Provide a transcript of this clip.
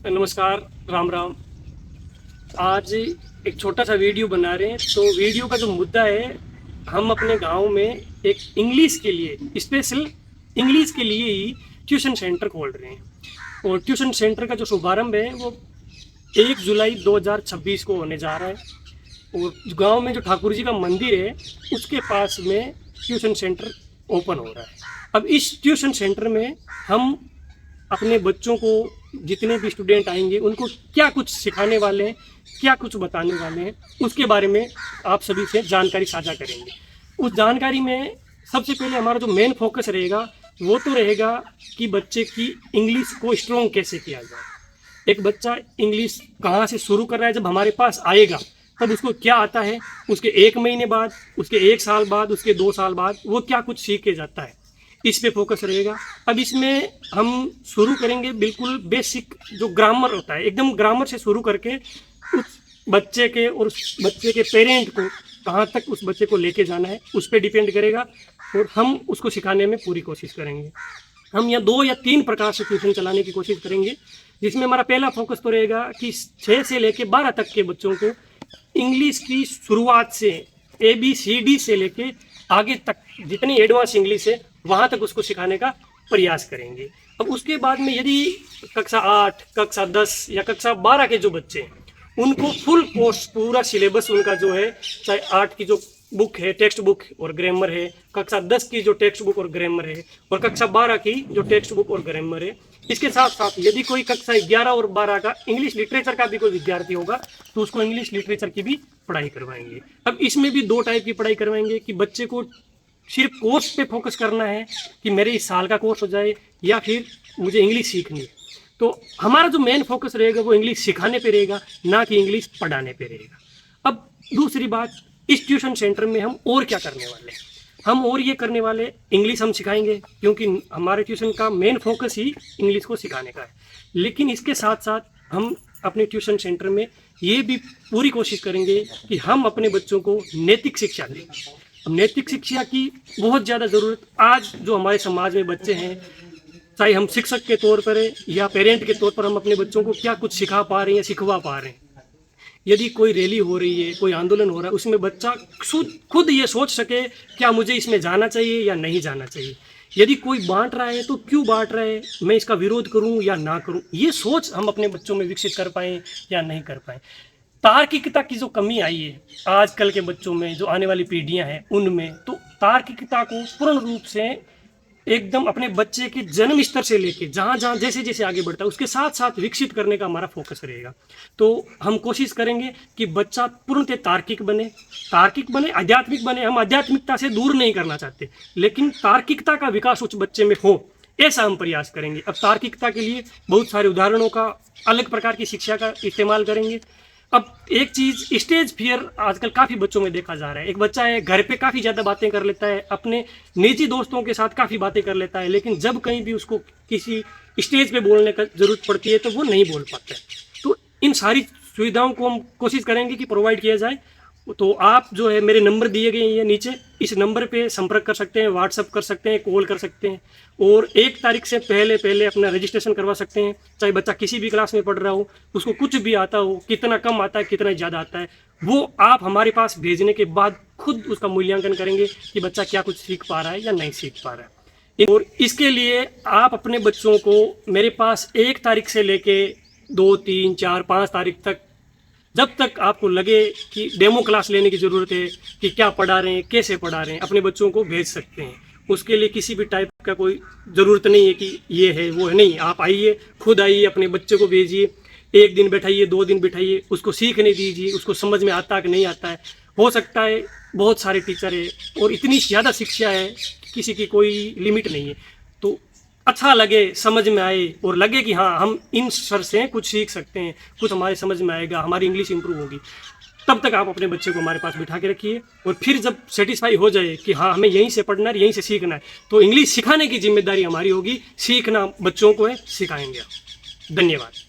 नमस्कार, राम राम। आज एक छोटा सा वीडियो बना रहे हैं। तो वीडियो का जो मुद्दा है, हम अपने गांव में एक इंग्लिश के लिए, स्पेशल इंग्लिश के लिए ही ट्यूशन सेंटर खोल रहे हैं। और ट्यूशन सेंटर का जो शुभारंभ है वो 1 जुलाई 2026 को होने जा रहा है। और गांव में जो ठाकुर जी का मंदिर है उसके पास में ट्यूशन सेंटर ओपन हो रहा है। अब इस ट्यूशन सेंटर में हम अपने बच्चों को, जितने भी स्टूडेंट आएंगे, उनको क्या कुछ सिखाने वाले हैं, क्या कुछ बताने वाले हैं, उसके बारे में आप सभी से जानकारी साझा करेंगे। उस जानकारी में सबसे पहले हमारा जो मेन फोकस रहेगा वो तो रहेगा कि बच्चे की इंग्लिश को स्ट्रॉन्ग कैसे किया जाए। एक बच्चा इंग्लिश कहाँ से शुरू कर रहा है, जब हमारे पास आएगा तब उसको क्या आता है, उसके 1 महीने बाद, उसके 1 साल बाद, उसके 2 साल बाद वो क्या कुछ सीख के जाता है, इस पे फोकस रहेगा। अब इसमें हम शुरू करेंगे बिल्कुल बेसिक जो ग्रामर होता है, एकदम ग्रामर से शुरू करके उस बच्चे के और उस बच्चे के पेरेंट को कहाँ तक उस बच्चे को लेके जाना है उस पर डिपेंड करेगा। और हम उसको सिखाने में पूरी कोशिश करेंगे। हम यहाँ 2 या 3 प्रकार से ट्यूशन चलाने की कोशिश करेंगे, जिसमें हमारा पहला फोकस तो रहेगा कि 6 से लेके 12 तक के बच्चों को इंग्लिश की शुरुआत से ABCD से लेके आगे तक जितनी एडवांस इंग्लिश है वहाँ तक उसको सिखाने का प्रयास करेंगे। अब उसके बाद में यदि कक्षा 8, कक्षा 10 या कक्षा 12 के जो बच्चे हैं उनको फुल कोर्स, पूरा सिलेबस उनका जो है, चाहे 8 की जो बुक है, टेक्स्ट बुक और ग्रामर है, कक्षा 10 की जो टेक्स्ट बुक और ग्रामर है, और कक्षा 12 की जो टेक्स्ट बुक और ग्रामर है, इसके साथ साथ यदि कोई कक्षा 11 और 12 का इंग्लिश लिटरेचर का भी कोई विद्यार्थी होगा तो उसको इंग्लिश लिटरेचर की भी पढ़ाई करवाएंगे। अब इसमें भी 2 टाइप की पढ़ाई करवाएंगे कि बच्चे को सिर्फ कोर्स पे फोकस करना है कि मेरे इस साल का कोर्स हो जाए, या फिर मुझे इंग्लिश सीखनी है। तो हमारा जो मेन फोकस रहेगा वो इंग्लिश सिखाने पे रहेगा, ना कि इंग्लिश पढ़ाने पे रहेगा। अब दूसरी बात, इस ट्यूशन सेंटर में हम और क्या करने वाले हैं, हम और ये करने वाले, इंग्लिश हम सिखाएंगे क्योंकि हमारे ट्यूशन का मेन फोकस ही इंग्लिश को सिखाने का है। लेकिन इसके साथ साथ हम अपने ट्यूशन सेंटर में ये भी पूरी कोशिश करेंगे कि हम अपने बच्चों को नैतिक शिक्षा दें। नैतिक शिक्षा की बहुत ज़्यादा ज़रूरत आज जो हमारे समाज में बच्चे हैं, चाहे हम शिक्षक के तौर पर या पेरेंट के तौर पर, हम अपने बच्चों को क्या कुछ सिखा पा रहे हैं या सिखवा पा रहे हैं। यदि कोई रैली हो रही है, कोई आंदोलन हो रहा है, उसमें बच्चा खुद ये सोच सके क्या मुझे इसमें जाना चाहिए या नहीं जाना चाहिए। यदि कोई बांट रहा है तो क्यों बांट रहा है, मैं इसका विरोध करूं या ना करूं, ये सोच हम अपने बच्चों में विकसित कर पाएँ या नहीं कर पाएँ। तार्किकता की जो कमी आई है आजकल के बच्चों में, जो आने वाली पीढ़ियां हैं उनमें, तो तार्किकता को पूर्ण रूप से एकदम अपने बच्चे के जन्म स्तर से लेके जहाँ जहाँ जैसे जैसे आगे बढ़ता है उसके साथ साथ विकसित करने का हमारा फोकस रहेगा। तो हम कोशिश करेंगे कि बच्चा पूर्णतः तार्किक बने, आध्यात्मिक बने। हम आध्यात्मिकता से दूर नहीं करना चाहते, लेकिन तार्किकता का विकास उस बच्चे में हो, ऐसा हम प्रयास करेंगे। अब तार्किकता के लिए बहुत सारे उदाहरणों का, अलग प्रकार की शिक्षा का इस्तेमाल करेंगे। अब एक चीज़, स्टेज फियर आजकल काफ़ी बच्चों में देखा जा रहा है। एक बच्चा है, घर पे काफ़ी ज़्यादा बातें कर लेता है, अपने निजी दोस्तों के साथ काफ़ी बातें कर लेता है, लेकिन जब कहीं भी उसको किसी स्टेज पे बोलने का ज़रूरत पड़ती है तो वो नहीं बोल पाता है। तो इन सारी सुविधाओं को हम कोशिश करेंगे कि प्रोवाइड किया जाए। तो आप जो है, मेरे नंबर दिए गए हैं नीचे, इस नंबर पे संपर्क कर सकते हैं, व्हाट्सअप कर सकते हैं, कॉल कर सकते हैं, और 1 तारीख से पहले अपना रजिस्ट्रेशन करवा सकते हैं। चाहे बच्चा किसी भी क्लास में पढ़ रहा हो, उसको कुछ भी आता हो, कितना कम आता है, कितना ज़्यादा आता है, वो आप हमारे पास भेजने के बाद खुद उसका मूल्यांकन करेंगे कि बच्चा क्या कुछ सीख पा रहा है या नहीं सीख पा रहा है। और इसके लिए आप अपने बच्चों को मेरे पास 1 तारीख से लेके 2, 3, 4, 5 तारीख तक, जब तक आपको लगे कि डेमो क्लास लेने की ज़रूरत है कि क्या पढ़ा रहे हैं, कैसे पढ़ा रहे हैं, अपने बच्चों को भेज सकते हैं। उसके लिए किसी भी टाइप का कोई ज़रूरत नहीं है कि ये है वो है, नहीं। आप आइए, खुद आइए, अपने बच्चे को भेजिए, 1 दिन बैठाइए, 2 दिन बैठाइए, उसको सीखने दीजिए, उसको समझ में आता है कि नहीं आता है। हो सकता है बहुत सारे टीचर है और इतनी ज़्यादा शिक्षा है, किसी की कोई लिमिट नहीं है। तो अच्छा लगे, समझ में आए और लगे कि हाँ, हम इन सर से कुछ सीख सकते हैं, कुछ हमारे समझ में आएगा, हमारी इंग्लिश इंप्रूव होगी, तब तक आप अपने बच्चे को हमारे पास बिठा के रखिए। और फिर जब सेटिस्फाई हो जाए कि हाँ, हमें यहीं से पढ़ना है, यहीं से सीखना है, तो इंग्लिश सिखाने की जिम्मेदारी हमारी होगी। सीखना बच्चों को है, सिखाएंगे। धन्यवाद।